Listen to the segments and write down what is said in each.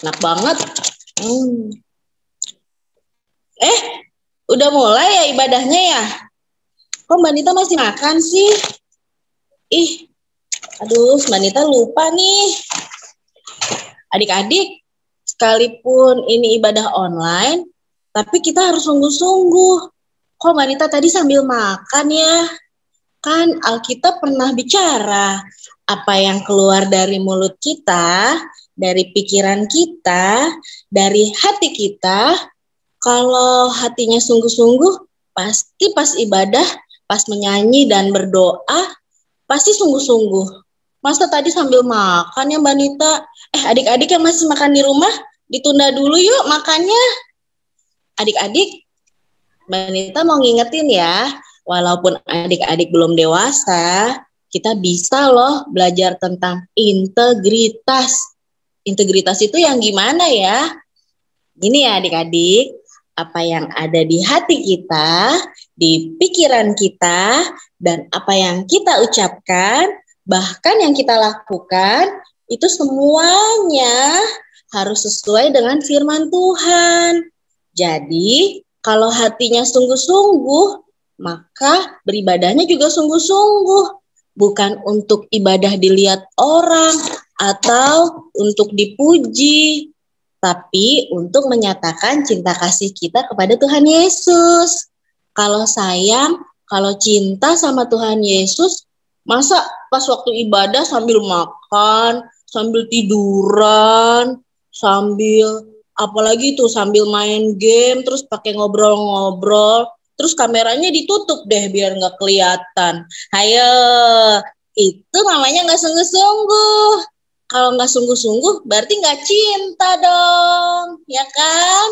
Enak banget. Udah mulai ya ibadahnya ya? Kok Mbak Nita masih makan sih? Aduh, Mbak Nita lupa nih. Adik-adik, sekalipun ini ibadah online, tapi kita harus sungguh-sungguh. Kok Mbak Nita tadi sambil makan ya? Kan Alkitab pernah bicara, apa yang keluar dari mulut kita, dari pikiran kita, dari hati kita, kalau hatinya sungguh-sungguh, pasti pas ibadah, pas menyanyi dan berdoa, pasti sungguh-sungguh. Masa tadi sambil makan ya Mbak Nita? Adik-adik yang masih makan di rumah, ditunda dulu yuk makannya. Adik-adik, Mbak Nita mau ngingetin ya, walaupun adik-adik belum dewasa, kita bisa loh belajar tentang integritas. Integritas itu yang gimana ya? Gini ya adik-adik, apa yang ada di hati kita, di pikiran kita, dan apa yang kita ucapkan, bahkan yang kita lakukan, itu semuanya harus sesuai dengan firman Tuhan. Jadi, kalau hatinya sungguh-sungguh, maka beribadahnya juga sungguh-sungguh. Bukan untuk ibadah dilihat orang atau untuk dipuji, tapi untuk menyatakan cinta kasih kita kepada Tuhan Yesus. Kalau sayang, kalau cinta sama Tuhan Yesus, masa pas waktu ibadah sambil makan, sambil tiduran, sambil apalagi tuh sambil main game, terus pakai ngobrol-ngobrol, terus kameranya ditutup deh biar nggak kelihatan. Ayo, itu namanya nggak sungguh-sungguh. Kalau nggak sungguh-sungguh, berarti nggak cinta dong, ya kan?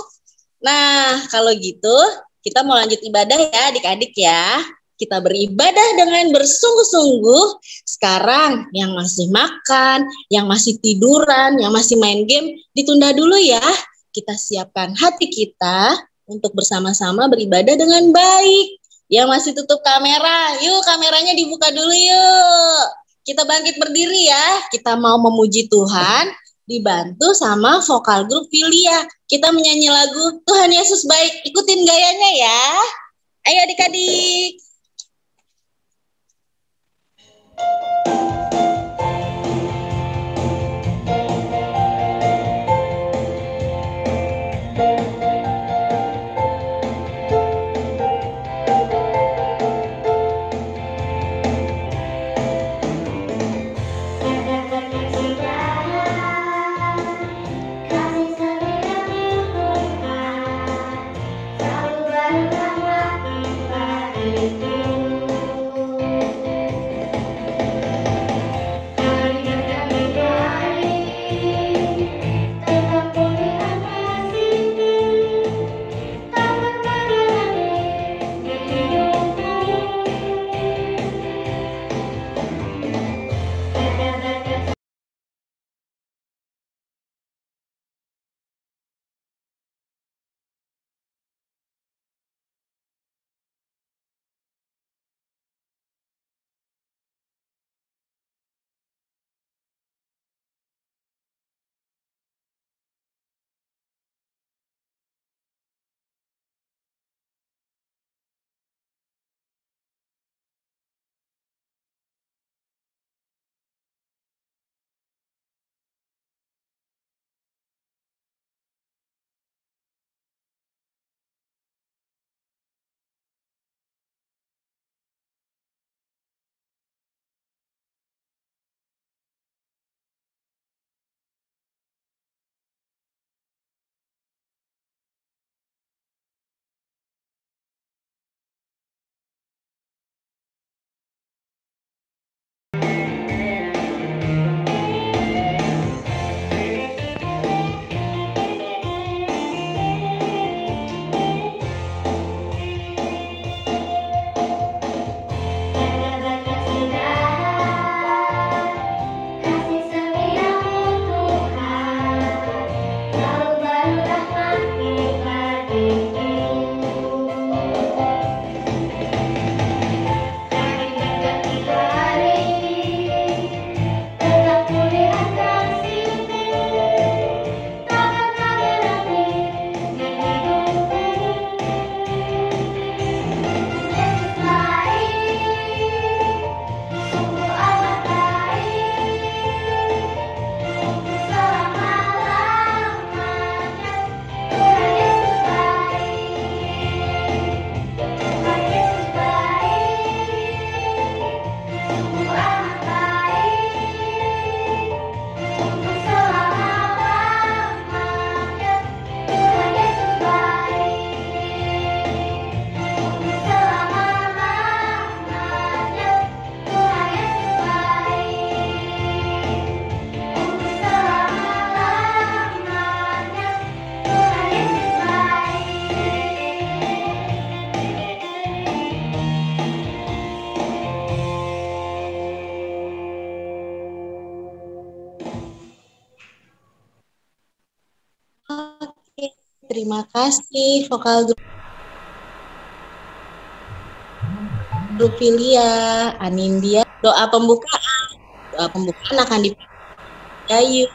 Nah, kalau gitu, kita mau lanjut ibadah ya adik-adik ya. Kita beribadah dengan bersungguh-sungguh. Sekarang yang masih makan, yang masih tiduran, yang masih main game, ditunda dulu ya. Kita siapkan hati kita untuk bersama-sama beribadah dengan baik. Yang masih tutup kamera, yuk kameranya dibuka dulu yuk. Kita bangkit berdiri ya. Kita mau memuji Tuhan, dibantu sama vokal grup Filia. Kita menyanyi lagu Tuhan Yesus Baik. Ikutin gayanya ya. Ayo adik-adik. terima kasih vokal grup Filia, Anindya. Doa pembukaan akan dipakai.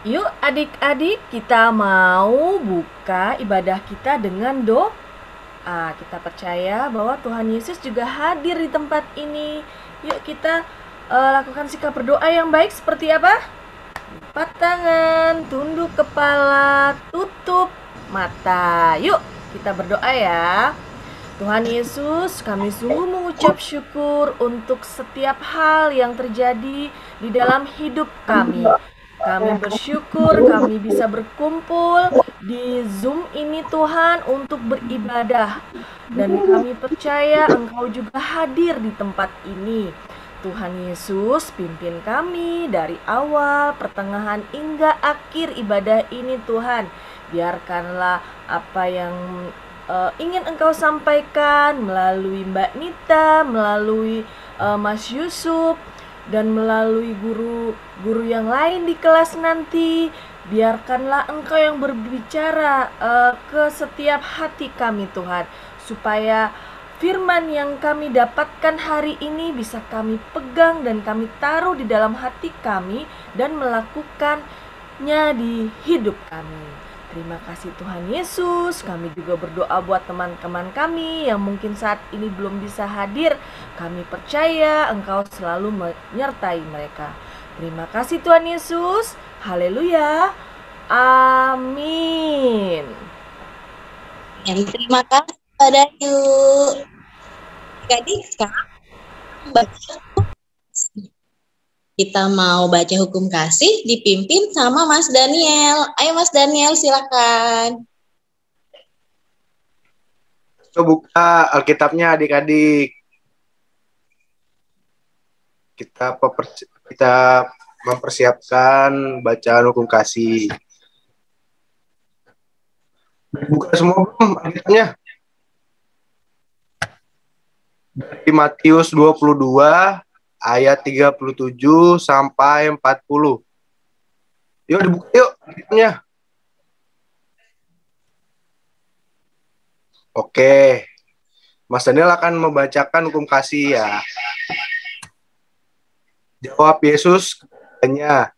Yuk adik-adik, kita mau buka ibadah kita dengan doa. Kita percaya bahwa Tuhan Yesus juga hadir di tempat ini. Yuk kita lakukan sikap berdoa yang baik seperti apa? Lipat tangan, tunduk kepala, tutup mata. Yuk kita berdoa ya. Tuhan Yesus, kami sungguh mengucap syukur untuk setiap hal yang terjadi di dalam hidup kami. Kami bersyukur kami bisa berkumpul di Zoom ini Tuhan untuk beribadah. Dan kami percaya Engkau juga hadir di tempat ini. Tuhan Yesus pimpin kami dari awal, pertengahan hingga akhir ibadah ini Tuhan. Biarkanlah apa yang ingin Engkau sampaikan melalui Mbak Nita, melalui Mas Yusuf, dan melalui guru-guru yang lain di kelas nanti, biarkanlah Engkau yang berbicara ke setiap hati kami Tuhan, supaya firman yang kami dapatkan hari ini bisa kami pegang dan kami taruh di dalam hati kami dan melakukannya di hidup kami. Terima kasih Tuhan Yesus. Kami juga berdoa buat teman-teman kami yang mungkin saat ini belum bisa hadir. Kami percaya Engkau selalu menyertai mereka. Terima kasih Tuhan Yesus. Haleluya. Amin. Terima kasih Pak Dayu. Jadi sekarang kita mau baca hukum kasih dipimpin sama Mas Daniel. Ayo Mas Daniel, silakan. Kita buka Alkitabnya adik-adik. Kita mempersiapkan bacaan hukum kasih. Buka semua belum Alkitabnya? Dari Matius 22 ayat 37 sampai 40. Yuk dibuka yuk Alkitabnya. Oke. Mas Daniel akan membacakan hukum kasih ya. Jawab Yesus kepadanya,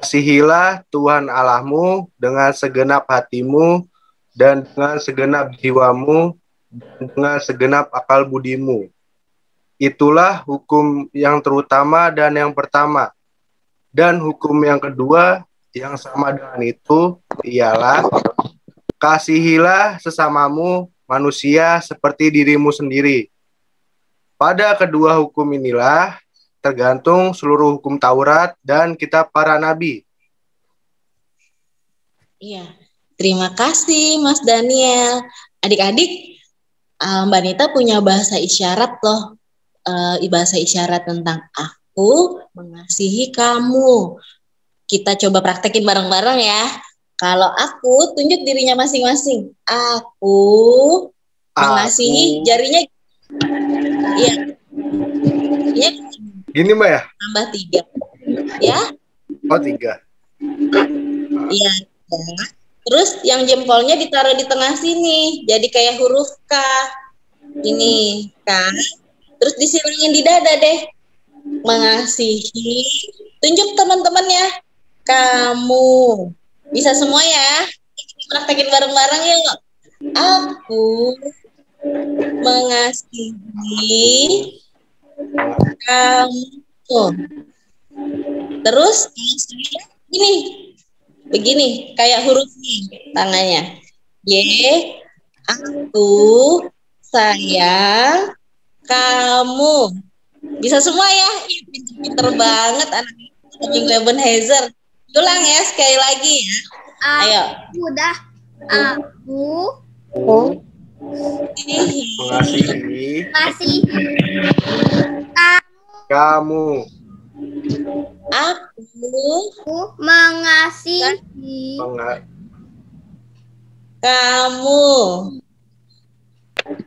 kasihilah Tuhan Allahmu dengan segenap hatimu dan dengan segenap jiwamu dan dengan segenap akal budimu. Itulah hukum yang terutama dan yang pertama. Dan hukum yang kedua yang sama dengan itu ialah kasihilah sesamamu manusia seperti dirimu sendiri. Pada kedua hukum inilah tergantung seluruh hukum Taurat dan kitab para nabi. Iya, terima kasih Mas Daniel. Adik-adik, Mbak Nita punya bahasa isyarat loh. Bahasa isyarat tentang aku mengasihi kamu. Kita coba praktekin bareng-bareng ya. Kalau aku, tunjuk dirinya masing-masing. Aku mengasihi, jarinya. Iya. Iya. Gini Mbak ya? Tambah 3. Ya? Oh 3. Iya. Terus yang jempolnya ditaruh di tengah sini. Jadi kayak huruf K. Ini kan. Terus disilangin di dada deh. Mengasihi. Tunjuk teman-temannya. Kamu. Bisa semua ya. Praktekin bareng-bareng yuk. Aku mengasihi kamu. Terus ini. Begini. Kayak hurufnya. Tangannya. Y. Aku sayang kamu. Bisa semua ya. Pinter banget anak Minggu Ebenezer. Ulang ya sekali lagi ya. Ayo. Udah. Aku Mengasihi kamu. Aku mengasihi kamu.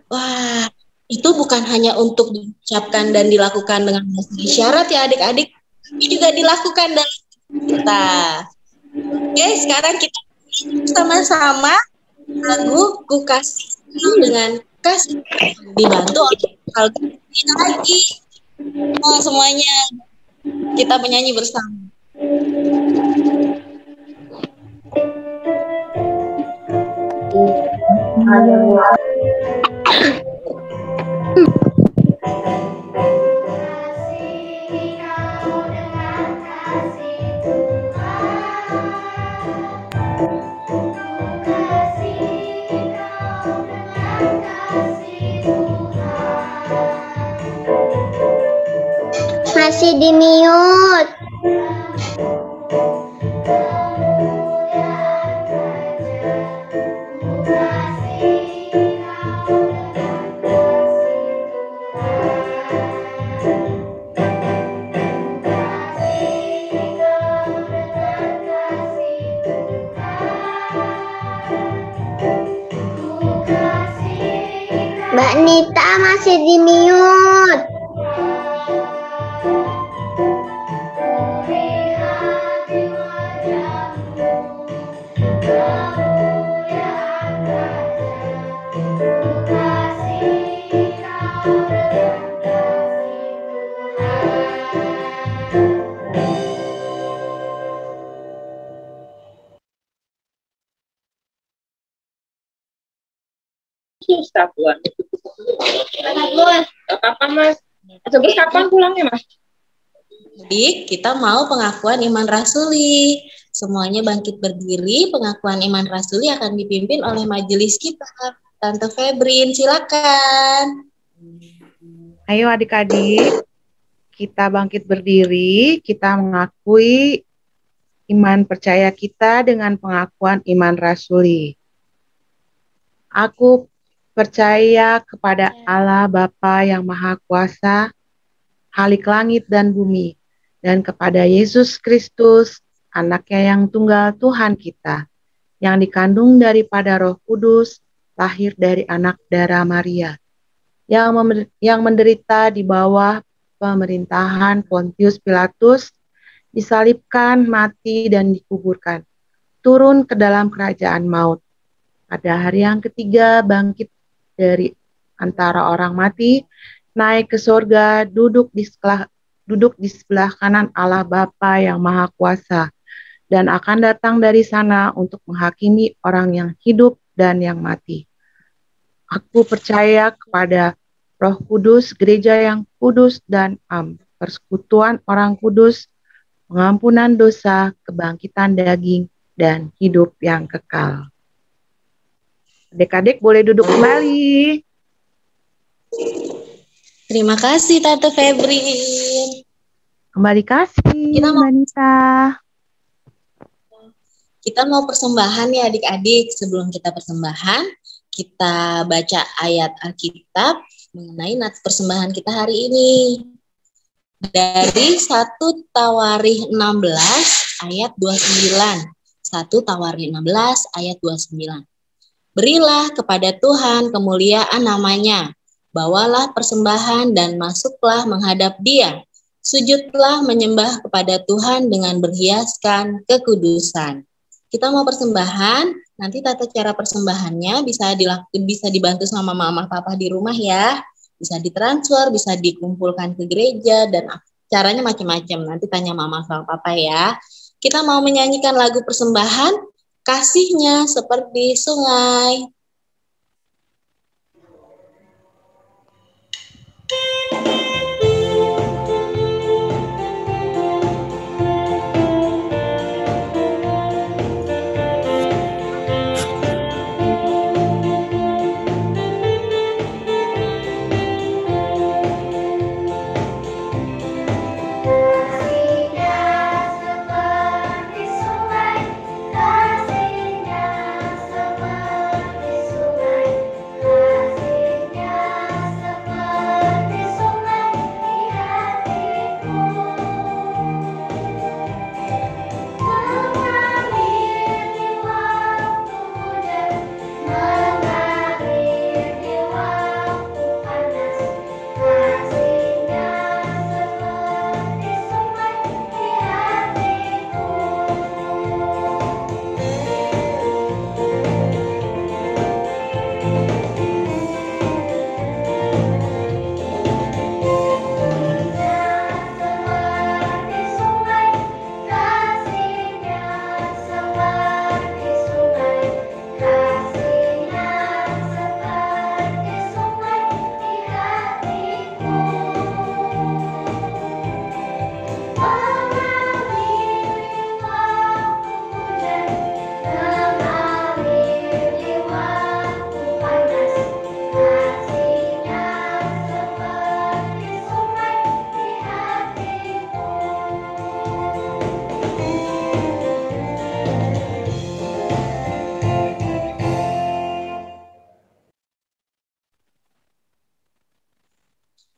Wah, itu bukan hanya untuk diucapkan dan dilakukan dengan bahasa isyarat ya adik-adik, tapi juga dilakukan dalam kita. Oke, sekarang kita sama-sama lagu Ku Kasih dengan kasih dibantu oleh hal lagi. Oh, semuanya kita menyanyi bersama. Masih di mute. Mbak Nita masih di mute. Susah pulang. Gak apa-apa Mas. Terus kapan pulangnya Mas? Jadi kita mau pengakuan iman rasuli. Semuanya bangkit berdiri. Pengakuan iman rasuli akan dipimpin oleh majelis kita. Tante Febrin, silakan. Ayo adik-adik, kita bangkit berdiri, kita mengakui iman percaya kita dengan pengakuan iman rasuli. Aku percaya kepada Allah Bapa yang Maha Kuasa, Khalik langit dan bumi, dan kepada Yesus Kristus, anaknya yang tunggal Tuhan kita, yang dikandung daripada Roh Kudus, lahir dari anak darah Maria, yang menderita di bawah pemerintahan Pontius Pilatus, disalibkan, mati, dan dikuburkan, turun ke dalam kerajaan maut. Pada hari yang ketiga bangkit dari antara orang mati, naik ke surga, duduk di sebelah kanan Allah Bapa yang Maha Kuasa, dan akan datang dari sana untuk menghakimi orang yang hidup dan yang mati. Aku percaya kepada Roh Kudus, gereja yang kudus dan persekutuan orang kudus, pengampunan dosa, kebangkitan daging, dan hidup yang kekal. Adik-adik boleh duduk kembali. Terima kasih Tante Febrin. Kembali kasih, Kita mau- Mbak Nita. Kita mau persembahan ya adik-adik. Sebelum kita persembahan, kita baca ayat Alkitab mengenai nats persembahan kita hari ini. Dari 1 Tawarikh 16 ayat 29. 1 Tawarikh 16 ayat 29. Berilah kepada Tuhan kemuliaan namanya. Bawalah persembahan dan masuklah menghadap Dia. Sujudlah menyembah kepada Tuhan dengan berhiaskan kekudusan. Kita mau persembahan, nanti tata cara persembahannya bisa dibantu sama mama papa di rumah ya. Bisa ditransfer, bisa dikumpulkan ke gereja, dan caranya macam-macam. Nanti tanya mama sama papa ya. Kita mau menyanyikan lagu persembahan, Kasihnya Seperti Sungai. Kasihnya seperti sungai,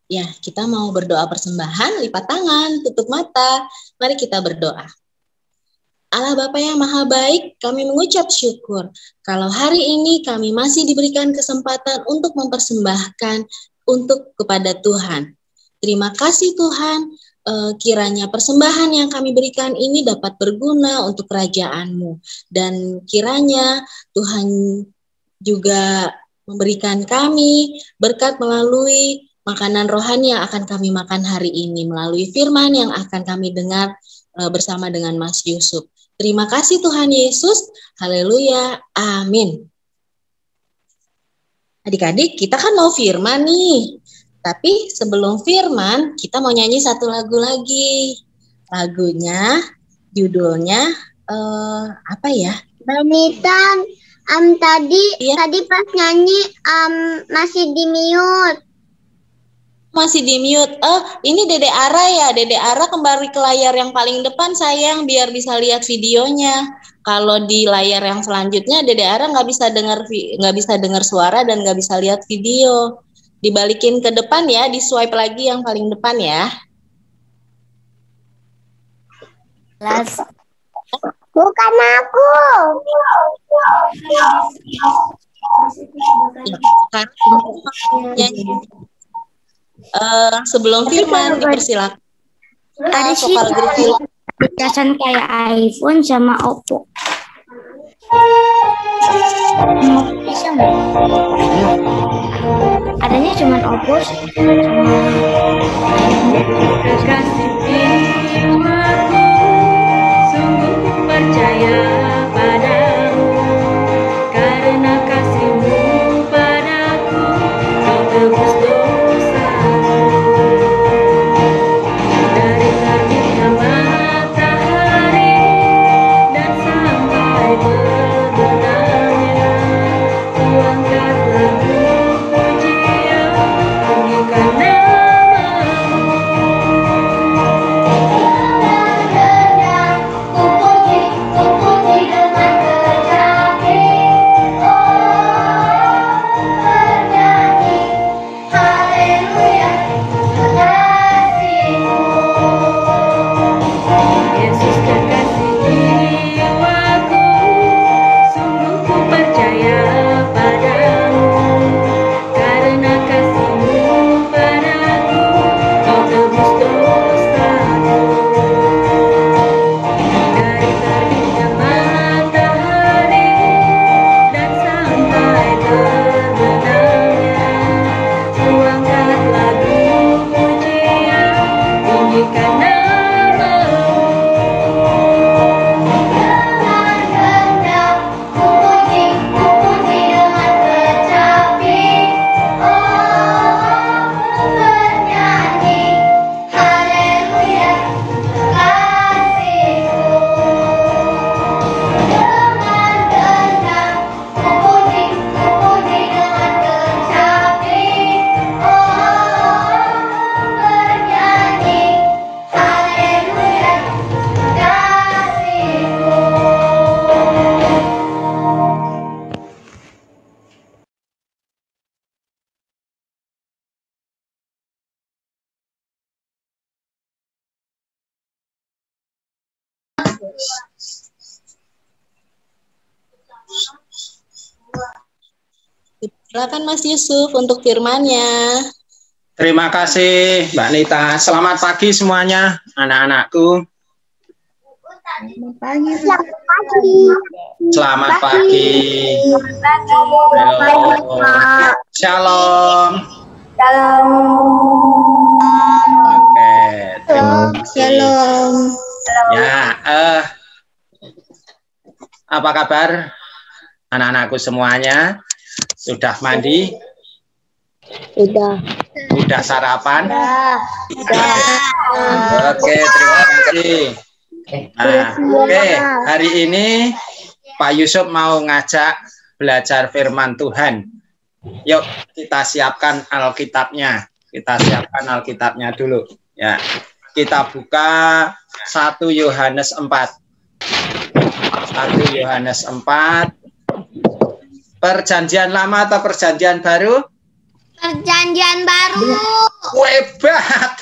Ya, kita mau berdoa persembahan, lipat tangan, tutup mata. Mari kita berdoa. Allah Bapa yang Maha Baik, kami mengucap syukur kalau hari ini kami masih diberikan kesempatan untuk mempersembahkan untuk kepada Tuhan. Terima kasih Tuhan, kiranya persembahan yang kami berikan ini dapat berguna untuk kerajaan-Mu. Dan kiranya Tuhan juga memberikan kami berkat melalui makanan rohani yang akan kami makan hari ini, melalui firman yang akan kami dengar bersama dengan Mas Yusuf. Terima kasih Tuhan Yesus. Haleluya. Amin. Adik-adik, kita kan mau firman nih. Tapi sebelum firman, kita mau nyanyi satu lagu lagi. Lagunya, judulnya, apa ya? Banita, tadi pas nyanyi masih di mute. Masih di mute. Ini Dede Ara ya. Dede Ara kembali ke layar yang paling depan sayang, biar bisa lihat videonya. Kalau di layar yang selanjutnya Dede Ara nggak bisa dengar suara dan nggak bisa lihat video. Dibalikin ke depan ya, di swipe lagi yang paling depan ya. Bukan aku. Sebelum firman dipersilakan. Ada sih casan kayak iPhone sama Oppo. Bisa nggak? Adanya cuma Oppo sih. Kekasih jiwaku, sungguh ku percaya padamu, karena kasih-Mu padaku, Kau tebus dosaku. Dari terbitnya matahari dan sampai terbenamnya, Ku angkat lagu pujian, tinggikan nama-Mu. Yesus kekasih jiwaku, sungguh ku percaya padamu, karena kasih-Mu padaku, Kau tebus dosaku. Dari terbitnya matahari dan sampai terbenamnya, Ku angkat lagu pujian, tinggikan nama-Mu. Silakan Mas Yusuf untuk firman-Nya. Terima kasih Mbak Nita. Selamat pagi semuanya anak-anakku. Selamat pagi. Halo. Shalom. Oke, terima kasih. Ya, apa kabar anak-anakku semuanya? Sudah mandi? Udah sarapan? Oke, terima kasih. Nah, oke, hari ini Pak Yusuf mau ngajak belajar firman Tuhan. Yuk, kita siapkan Alkitabnya. Kita siapkan Alkitabnya dulu. Ya, kita buka 1 Yohanes 4. 1 Yohanes 4. Perjanjian lama atau perjanjian baru? Perjanjian baru. Hebat.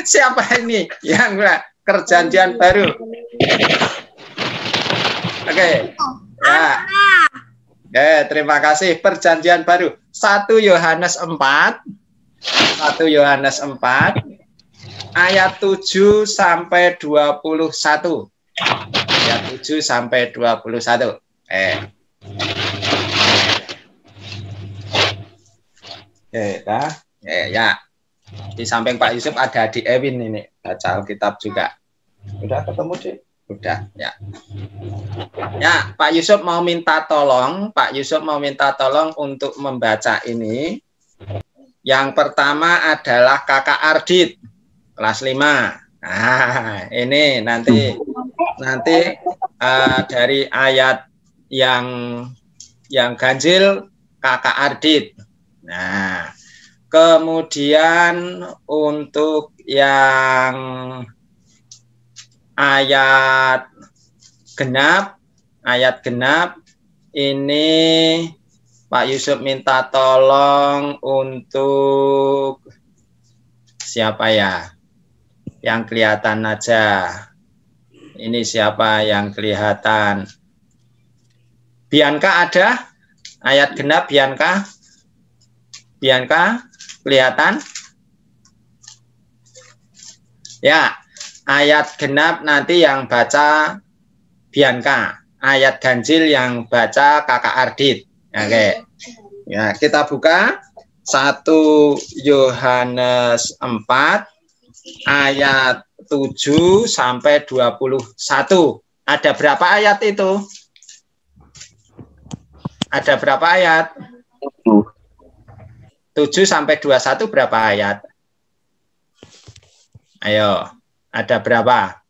Siapa ini yang perjanjian baru? Oke. Ya. Terima kasih. Perjanjian baru. 1 Yohanes 4. 1 Yohanes 4 ayat 7 sampai 21. Ayat 7 sampai 21. Ya. Di samping Pak Yusuf ada Adik Ewin ini, baca Alkitab juga. Udah ketemu, Dik? Udah, ya. Ya, Pak Yusuf mau minta tolong, untuk membaca ini. Yang pertama adalah Kakak Ardit, kelas 5. Nah, ini nanti dari ayat yang ganjil Kakak Ardit. Nah, kemudian untuk yang ayat genap ini Pak Yusuf minta tolong untuk siapa ya? Yang kelihatan aja. Ini siapa yang kelihatan? Bianca ada? Ayat genap Bianca? Bianca kelihatan? Ya, ayat genap nanti yang baca Bianca. Ayat ganjil yang baca Kakak Ardit. Oke. Ya, kita buka 1 Yohanes 4 ayat 7 sampai 21. Ada berapa ayat itu? Ada berapa ayat? 7 sampai 21 berapa ayat? Ayo, ada berapa?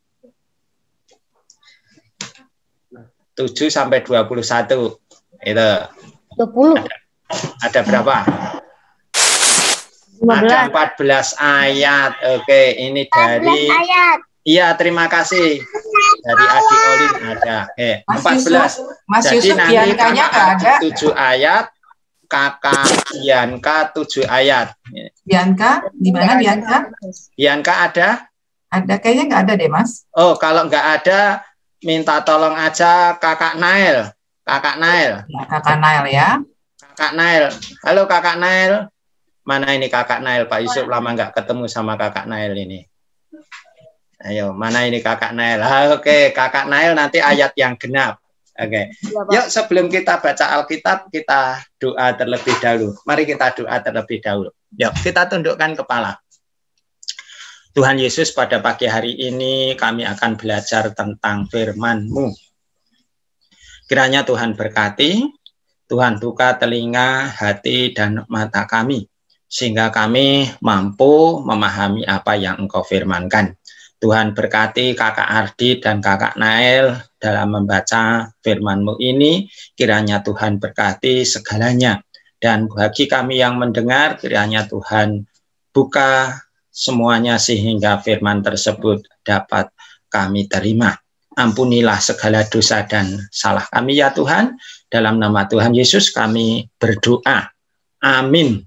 7 sampai 21. Itu. 20. Ada berapa? 15. Ada 14 ayat. Oke, ini dari ayat. Iya, terima kasih. Dari Adik Olin ada. 14. Mas Jadi Yusuf, nanti Biankanya nggak ada. 7 ayat, Kakak Bianca 7 ayat. Bianca, di mana Bianca? Bianca ada? Ada, kayaknya nggak ada deh, Mas. Oh, kalau nggak ada, minta tolong aja Kakak Nail. Kakak Nail. Ya, Kakak Nail ya. Kakak Nail. Halo Kakak Nail. Mana ini Kakak Nail? Pak Yusuf lama nggak ketemu sama Kakak Nail ini. Ayo, mana ini Kakak Nail? Oke, Kakak Nail nanti ayat yang genap. Oke. Yuk, sebelum kita baca Alkitab, kita doa terlebih dahulu. Mari kita doa terlebih dahulu. Yuk, kita tundukkan kepala. Tuhan Yesus, pada pagi hari ini kami akan belajar tentang firman-Mu. Kiranya Tuhan berkati, Tuhan buka telinga, hati, dan mata kami, sehingga kami mampu memahami apa yang Engkau firmankan. Tuhan berkati Kakak Ardi dan Kakak Nail dalam membaca firman-Mu ini, kiranya Tuhan berkati segalanya. Dan bagi kami yang mendengar, kiranya Tuhan buka semuanya sehingga firman tersebut dapat kami terima. Ampunilah segala dosa dan salah kami ya Tuhan. Dalam nama Tuhan Yesus kami berdoa. Amin.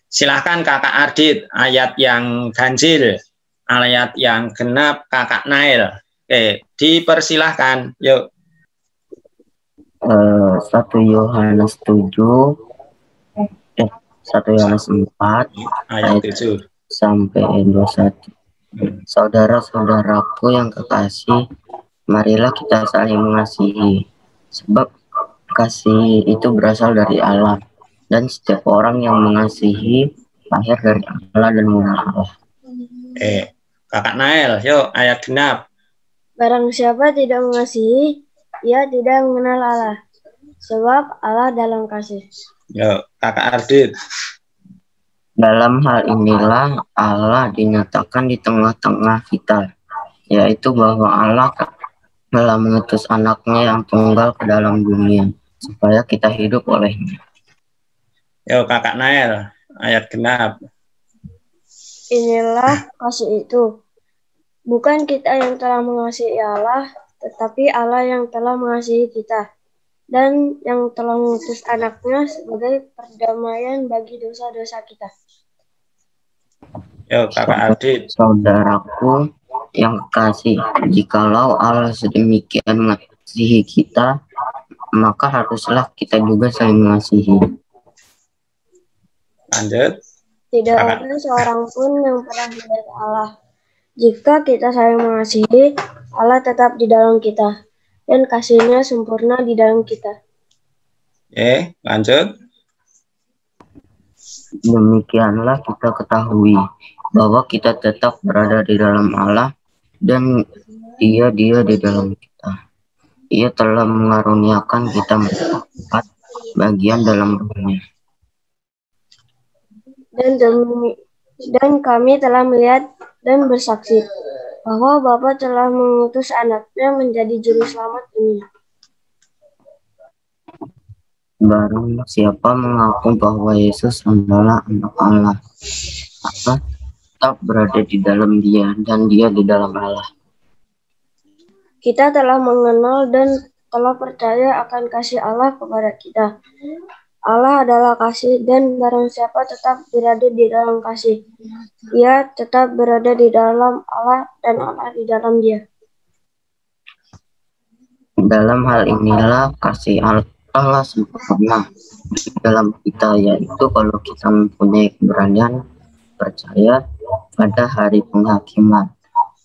Silahkan Kakak Ardit, ayat yang ganjil, ayat yang genap Kakak Nail. Oke, dipersilahkan. Yuk. 1 Yohanes 7, 1 Yohanes 4, ayat 7 sampai 21. Saudara-saudaraku yang kekasih, marilah kita saling mengasihi, sebab kasih itu berasal dari Allah, dan setiap orang yang mengasihi lahir dari Allah dan mengenal Allah. Kakak Nail, yuk ayat genap. Barang siapa tidak mengasihi, ia tidak mengenal Allah, sebab Allah dalam kasih. Yuk, Kakak Ardit. Dalam hal inilah Allah dinyatakan di tengah-tengah kita, yaitu bahwa Allah telah mengutus anaknya yang tunggal ke dalam dunia, supaya kita hidup olehnya. Yuk, Kakak Nail, ayat genap. Inilah kasih itu. Bukan kita yang telah mengasihi Allah, tetapi Allah yang telah mengasihi kita. dan yang telah mengutus anaknya sebagai perdamaian bagi dosa-dosa kita. Yo, Kakak Adit. Saudaraku yang kekasih, jikalau Allah sedemikian mengasihi kita, maka haruslah kita juga saling mengasihi. Lanjut. Tidak ada seorang pun yang pernah melihat Allah. Jika kita saling mengasihi, Allah tetap di dalam kita, dan kasih-Nya sempurna di dalam kita. Lanjut. Demikianlah kita ketahui bahwa kita tetap berada di dalam Allah dan Dia di dalam kita. Ia telah mengaruniakan kita mendapat bagian dalam Roh-Nya. Dan kami telah melihat dan bersaksi bahwa Bapa telah mengutus anaknya menjadi juru selamat dunia. Barang siapa mengaku bahwa Yesus adalah anak Allah, maka tetap berada di dalam Dia dan Dia di dalam Allah. Kita telah mengenal dan telah percaya akan kasih Allah kepada kita. Allah adalah kasih, dan barang siapa tetap berada di dalam kasih, ia tetap berada di dalam Allah dan Allah di dalam dia. Dalam hal inilah kasih Allah sempurna di dalam kita, yaitu kalau kita mempunyai keberanian percaya pada hari penghakiman.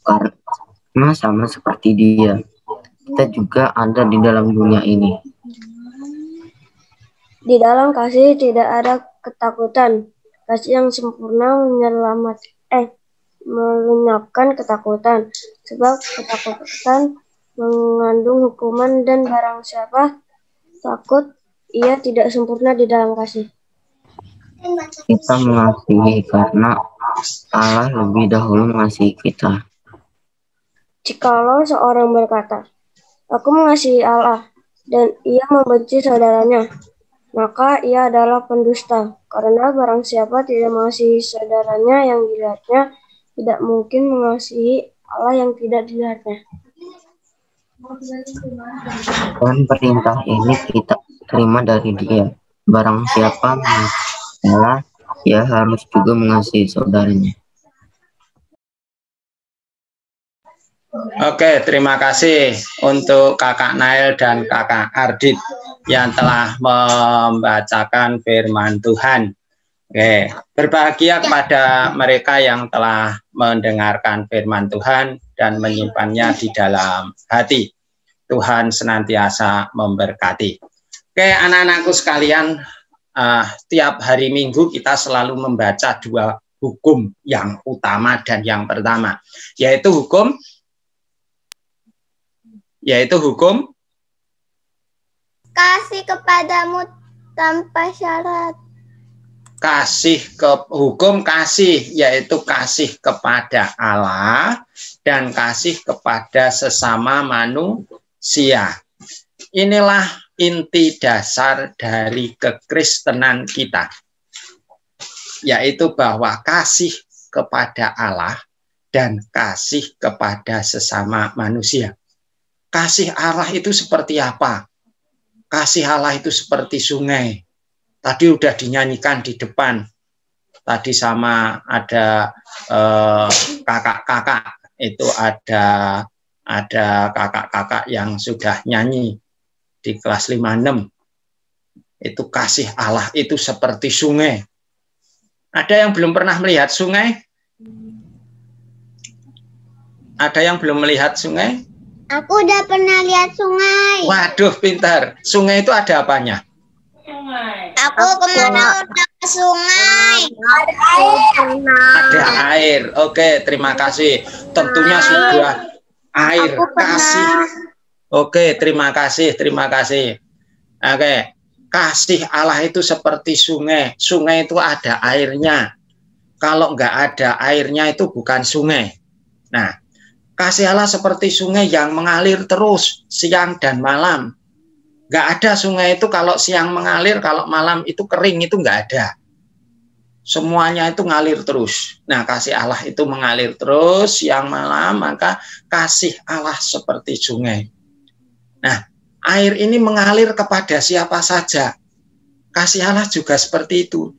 Karena sama seperti Dia, kita juga ada di dalam dunia ini. Di dalam kasih tidak ada ketakutan. Kasih yang sempurna melenyapkan ketakutan. Sebab ketakutan mengandung hukuman, dan barang siapa takut, ia tidak sempurna di dalam kasih. Kita mengasihi karena Allah lebih dahulu mengasihi kita. Jikalau seorang berkata, "Aku mengasihi Allah," dan ia membenci saudaranya, maka ia adalah pendusta. Karena barang siapa tidak mengasihi saudaranya yang dilihatnya, tidak mungkin mengasihi Allah yang tidak dilihatnya. Dan perintah ini kita terima dari Dia. Barang siapa mengasihi Allah, ia harus juga mengasihi saudaranya. Oke, terima kasih untuk Kakak Nail dan Kakak Ardit yang telah membacakan firman Tuhan. Oke, berbahagia kepada mereka yang telah mendengarkan firman Tuhan dan menyimpannya di dalam hati. Tuhan senantiasa memberkati. Oke, anak-anakku sekalian, tiap hari Minggu kita selalu membaca dua hukum yang utama dan yang pertama, yaitu hukum kasih kepadamu tanpa syarat. Hukum kasih, yaitu kasih kepada Allah dan kasih kepada sesama manusia. Inilah inti dasar dari kekristenan kita, yaitu bahwa kasih kepada Allah dan kasih kepada sesama manusia. Kasih Allah itu seperti apa? Kasih Allah itu seperti sungai. Tadi udah dinyanyikan di depan. Tadi sama ada kakak-kakak, itu ada kakak-kakak yang sudah nyanyi di kelas 5-6. Itu kasih Allah itu seperti sungai. Ada yang belum pernah melihat sungai? Ada yang belum melihat sungai? Aku udah pernah lihat sungai. Waduh, pintar. Sungai itu ada apanya? Aku kemana udah ke sungai. Ada air. Oke, terima kasih. Tentunya sudah air. Kasih. Oke, terima kasih. Oke, kasih Allah itu seperti sungai. Sungai itu ada airnya. Kalau nggak ada airnya itu bukan sungai. Nah, kasih Allah seperti sungai yang mengalir terus siang dan malam. Nggak ada sungai itu kalau siang mengalir, kalau malam itu kering, itu nggak ada. Semuanya itu ngalir terus. Nah, kasih Allah itu mengalir terus siang malam, maka kasih Allah seperti sungai. Nah, Air ini mengalir kepada siapa saja. Kasih Allah juga seperti itu.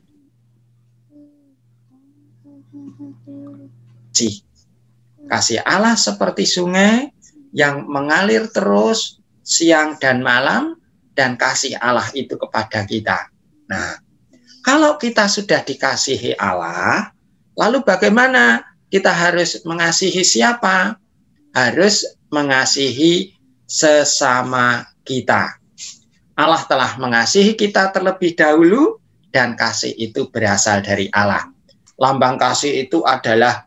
Kasih Allah seperti sungai yang mengalir terus siang dan malam, dan kasih Allah itu kepada kita. Nah, kalau kita sudah dikasihi Allah, lalu bagaimana? Kita harus mengasihi siapa? Harus mengasihi sesama kita. Allah telah mengasihi kita terlebih dahulu, dan kasih itu berasal dari Allah. Lambang kasih itu adalah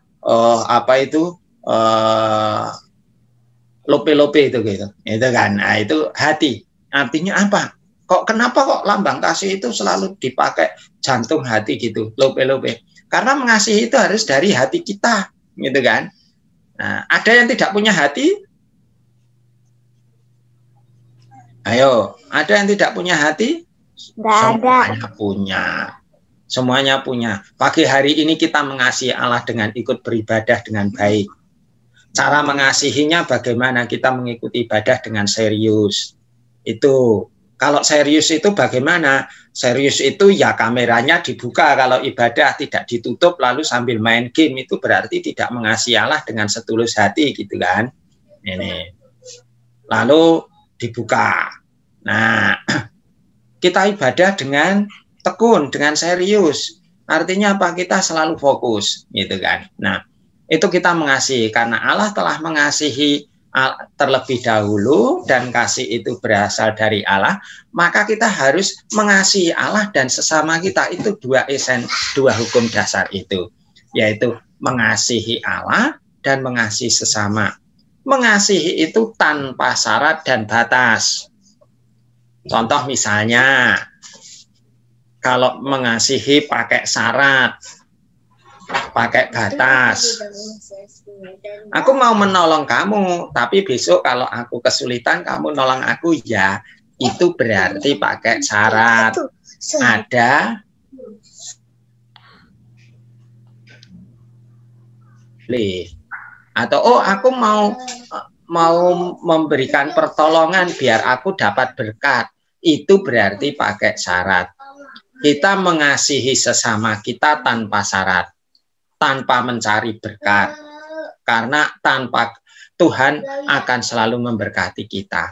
lope-lope itu gitu. Itu kan. Nah, itu hati. Artinya apa? Kenapa kok lambang kasih itu selalu dipakai jantung hati gitu, lope-lope? Karena mengasihi itu harus dari hati kita, gitu kan? Nah, ada yang tidak punya hati? Ayo, ada yang tidak punya hati? Semuanya punya. Semuanya punya. Pagi hari ini kita mengasihi Allah dengan ikut beribadah dengan baik. Cara mengasihinya bagaimana? Kita mengikuti ibadah dengan serius. Itu. Kalau serius itu bagaimana? Serius itu ya kameranya dibuka. Kalau ibadah tidak ditutup lalu sambil main game, itu berarti tidak mengasihi Allah dengan setulus hati, gitu kan? Ini. Lalu dibuka. Nah, kita ibadah dengan tekun, dengan serius. Artinya apa? Kita selalu fokus, gitu kan? Nah, itu kita mengasihi karena Allah telah mengasihi terlebih dahulu, dan kasih itu berasal dari Allah, maka kita harus mengasihi Allah dan sesama kita. Itu dua hukum dasar itu, yaitu mengasihi Allah dan mengasihi sesama. Mengasihi itu tanpa syarat dan batas. Contoh misalnya, kalau mengasihi pakai syarat, pakai batas. Aku mau menolong kamu, tapi besok kalau aku kesulitan kamu nolong aku, ya itu berarti pakai syarat. Ada atau aku mau memberikan pertolongan biar aku dapat berkat, itu berarti pakai syarat. Kita mengasihi sesama kita tanpa syarat, tanpa mencari berkat. Karena tanpa Tuhan akan selalu memberkati kita.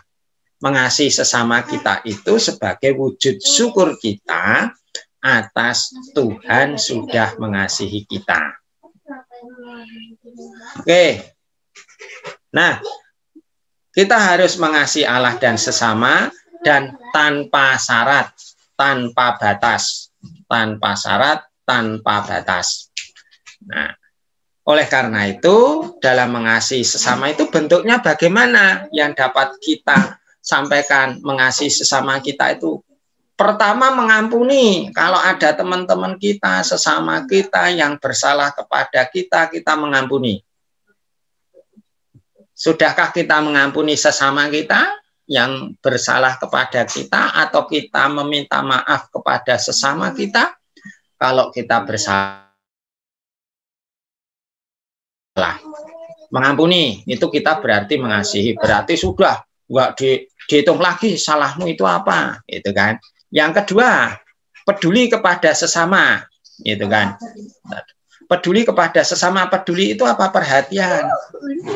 Mengasihi sesama kita itu sebagai wujud syukur kita atas Tuhan sudah mengasihi kita. Oke. Nah, kita harus mengasihi Allah dan sesama, dan tanpa syarat, tanpa batas. Tanpa syarat, tanpa batas. Nah, oleh karena itu, dalam mengasihi sesama itu bentuknya bagaimana yang dapat kita sampaikan. Mengasihi sesama kita itu pertama mengampuni. Kalau ada teman-teman kita, sesama kita yang bersalah kepada kita, kita mengampuni. Sudahkah kita mengampuni sesama kita yang bersalah kepada kita, atau kita meminta maaf kepada sesama kita? Kalau kita bersalah, mengampuni, itu kita berarti mengasihi. Berarti sudah nggak dihitung lagi salahmu itu apa, gitu kan? Yang kedua, peduli kepada sesama, gitu kan? Peduli kepada sesama, peduli itu apa? Perhatian.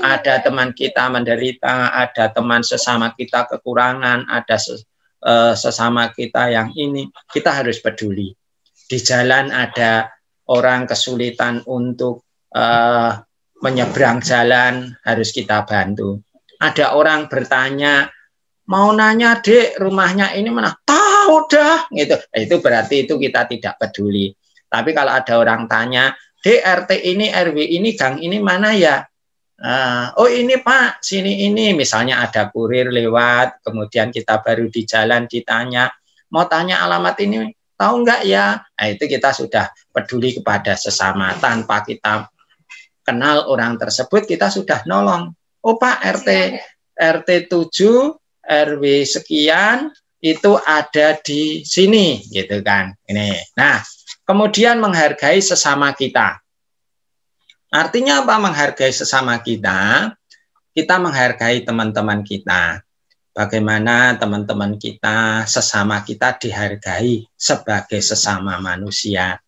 Ada teman kita menderita, ada teman sesama kita kekurangan, ada sesama kita yang ini, kita harus peduli. Di jalan ada orang kesulitan untuk menyeberang jalan, harus kita bantu. Ada orang bertanya, mau nanya, Dek, rumahnya ini mana? Tahu dah, gitu. Itu berarti itu kita tidak peduli. Tapi kalau ada orang tanya, Dek, RT ini, RW ini, gang ini mana ya? Oh ini Pak, sini ini. Misalnya ada kurir lewat, kemudian kita baru di jalan ditanya, mau tanya alamat ini, tahu nggak ya? Nah, itu kita sudah peduli kepada sesama. Tanpa kita kenal orang tersebut, kita sudah nolong. Oh Pak, RT 7, RW sekian, itu ada di sini, gitu kan. Ini. Nah, kemudian menghargai sesama kita. Artinya apa menghargai sesama kita? Kita menghargai teman-teman kita. bagaimana teman-teman kita, sesama kita dihargai sebagai sesama manusia.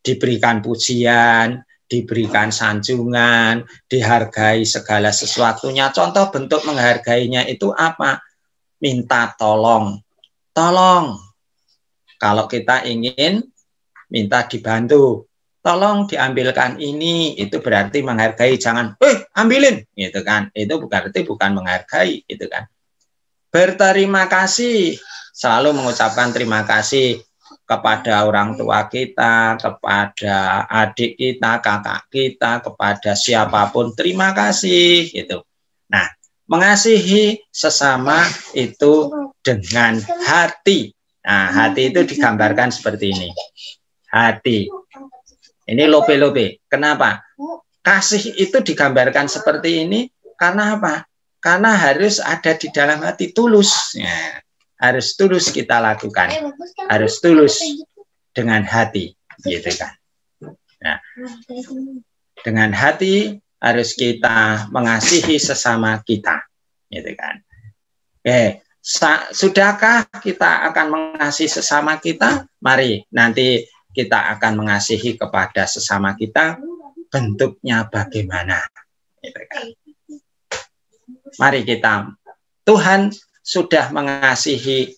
Diberikan pujian, diberikan sanjungan, dihargai segala sesuatunya. Contoh bentuk menghargainya itu apa? Minta tolong. Tolong. Kalau kita ingin minta dibantu, tolong diambilkan ini, itu berarti menghargai. Jangan, ambilin, gitu kan. Itu berarti bukan menghargai, gitu kan. Berterima kasih, selalu mengucapkan terima kasih kepada orang tua kita, kepada adik kita, kakak kita, kepada siapapun, terima kasih, gitu. Nah, mengasihi sesama itu dengan hati. Nah, hati itu digambarkan seperti ini. Hati. Ini lobe-lobe. Kenapa? Kasih itu digambarkan seperti ini karena apa? Karena harus ada di dalam hati, tulus. Ya, harus tulus kita lakukan. Harus tulus dengan hati, gitu kan. Nah, dengan hati harus kita mengasihi sesama kita, gitu kan. Oke, sudahkah kita akan mengasihi sesama kita? Mari nanti kita akan mengasihi kepada sesama kita. Bentuknya bagaimana? Gitu kan. Mari kita, Tuhan sudah mengasihi,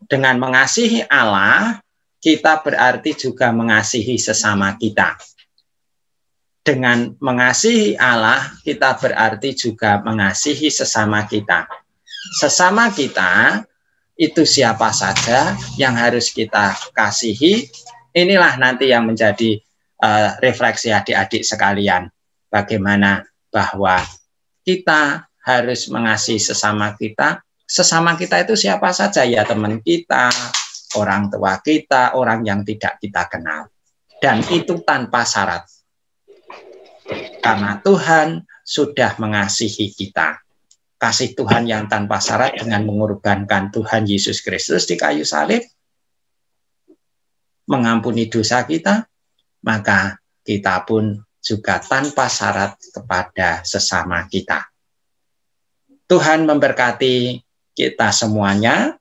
dengan mengasihi Allah, kita berarti juga mengasihi sesama kita. Dengan mengasihi Allah, kita berarti juga mengasihi sesama kita. Sesama kita itu siapa saja yang harus kita kasihi. Inilah nanti yang menjadi refleksi adik-adik sekalian. Bagaimana bahwa kita harus mengasihi sesama kita. Sesama kita itu siapa saja ya, teman kita, orang tua kita, orang yang tidak kita kenal. Dan itu tanpa syarat. Karena Tuhan sudah mengasihi kita. Kasih Tuhan yang tanpa syarat dengan mengorbankan Tuhan Yesus Kristus di kayu salib, mengampuni dosa kita, maka kita pun juga tanpa syarat kepada sesama kita. Tuhan memberkati kita semuanya.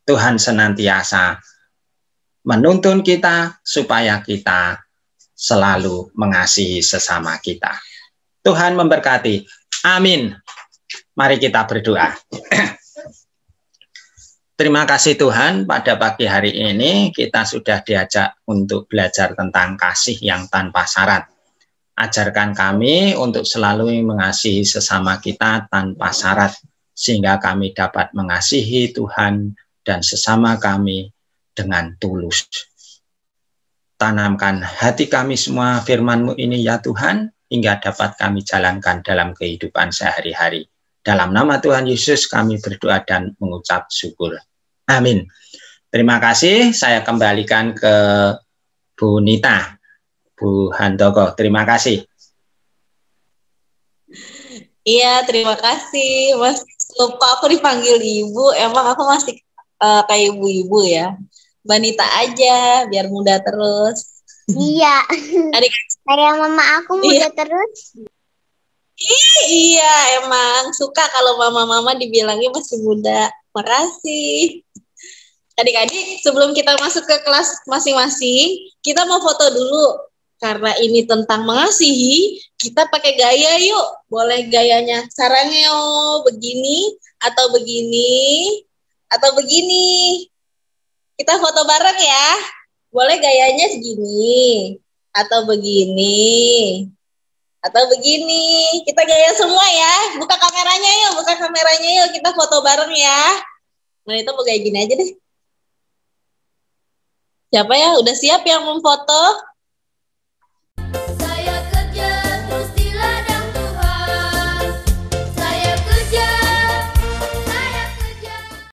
Tuhan senantiasa menuntun kita supaya kita selalu mengasihi sesama kita. Tuhan memberkati. Amin. Mari kita berdoa. Terima kasih Tuhan, pada pagi hari ini kita sudah diajak untuk belajar tentang kasih yang tanpa syarat. Ajarkan kami untuk selalu mengasihi sesama kita tanpa syarat, sehingga kami dapat mengasihi Tuhan dan sesama kami dengan tulus. Tanamkan hati kami semua firman-Mu ini ya Tuhan, hingga dapat kami jalankan dalam kehidupan sehari-hari. Dalam nama Tuhan Yesus kami berdoa dan mengucap syukur. Amin. Terima kasih, saya kembalikan ke Bu Nita, Bu Handoko. Terima kasih. Iya, terima kasih. Mas, lupa aku dipanggil Ibu. Emang aku masih kayak ibu-ibu ya. Mbak Nita aja, biar muda terus. Iya. Adik Kayak mama aku muda terus. Iya, emang suka kalau mama-mama dibilangnya masih muda. Makasih. Adik-adik, sebelum kita masuk ke kelas masing-masing, kita mau foto dulu. Karena ini tentang mengasihi, kita pakai gaya yuk. Boleh gayanya sarangeo, begini, atau begini, atau begini. Kita foto bareng ya. Boleh gayanya segini, atau begini, atau begini. Kita gaya semua ya. Buka kameranya yuk, buka kameranya yuk. Kita foto bareng ya. Nah itu mau kayak gini aja deh. Siapa ya? Udah siap yang memfoto?